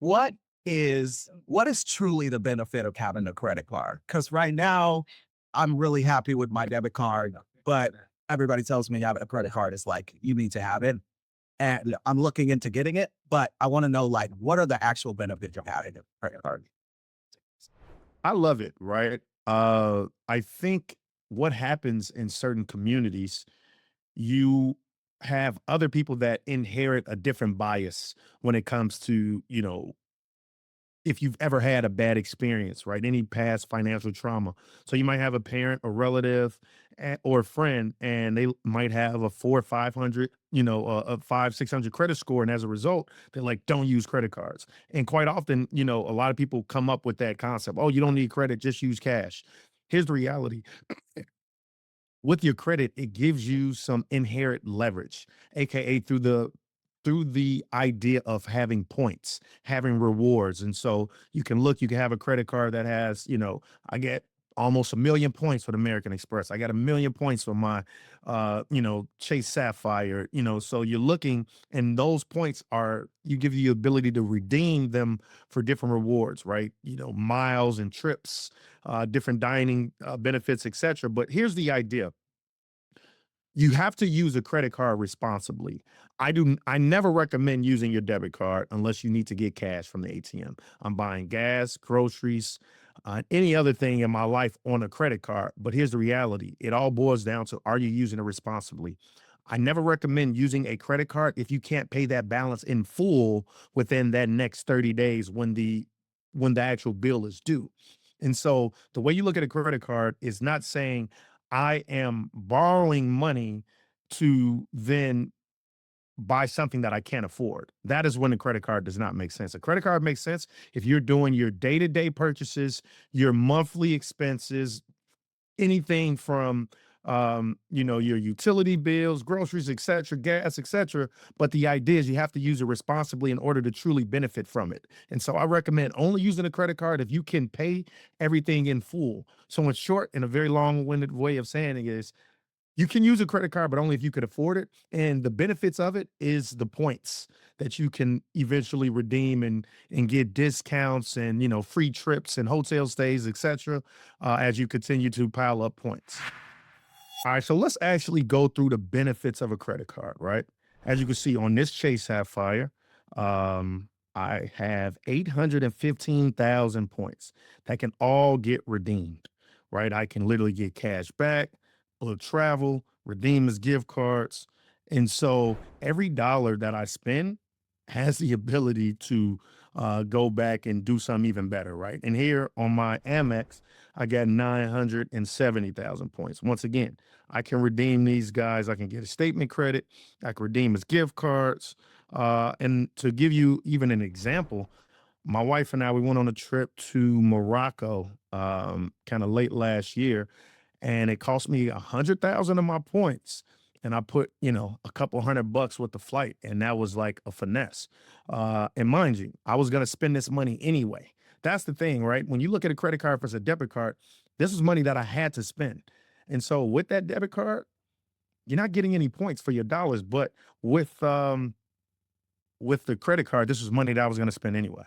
what what is truly the benefit of having a credit card? Because right now, I'm really happy with my debit card, but everybody tells me having a credit card is like, you need to have it. And I'm looking into getting it, but I want to know like what are the actual benefits of having a credit card? I love it, right? I think what happens in certain communities, you have other people that inherit a different bias when it comes to, if you've ever had a bad experience, right? Any past financial trauma. So you might have a parent, a relative, or a friend, and they might have a 400, 500, a 500, 600 credit score. And as a result, they're like, don't use credit cards. And quite often, a lot of people come up with that concept. Oh, you don't need credit, just use cash. Here's the reality with your credit, it gives you some inherent leverage, aka through the idea of having points, having rewards. And so you can have a credit card that has, I get almost 1 million points with American Express. I got 1 million points for my Chase Sapphire, so you're looking and those points are you give you the ability to redeem them for different rewards, right? Miles and trips, different dining benefits, etc. But here's the idea: you have to use a credit card responsibly. I never recommend using your debit card unless you need to get cash from the ATM. I'm buying gas, groceries, any other thing in my life on a credit card. But here's the reality. It all boils down to, are you using it responsibly? I never recommend using a credit card if you can't pay that balance in full within that next 30 days when the actual bill is due. And so the way you look at a credit card is not saying I am borrowing money to then buy something that I can't afford. That is when a credit card does not make sense. A credit card makes sense if you're doing your day-to-day purchases, your monthly expenses, anything from your utility bills, groceries, etc., gas, etc. But the idea is you have to use it responsibly in order to truly benefit from it. And so I recommend only using a credit card if you can pay everything in full. So in short, in a very long-winded way of saying it is, you can use a credit card, but only if you could afford it. And the benefits of it is the points that you can eventually redeem and get discounts and free trips and hotel stays, etc. As you continue to pile up points. All right, so let's actually go through the benefits of a credit card, right? As you can see on this Chase Sapphire, I have 815,000 points that can all get redeemed, right? I can literally get cash back, book travel, redeem as gift cards. And so every dollar that I spend has the ability to go back and do something even better, right? And here on my Amex, I got 970,000 points. Once again, I can redeem these guys. I can get a statement credit. I can redeem as gift cards. And to give you even an example, my wife and I, we went on a trip to Morocco kind of late last year, and it cost me 100,000 of my points. And I put, a couple $100 with the flight, and that was like a finesse. And mind you, I was going to spend this money anyway. That's the thing, right? When you look at a credit card versus a debit card, this is money that I had to spend. And so with that debit card, you're not getting any points for your dollars, but with the credit card, this was money that I was going to spend anyway.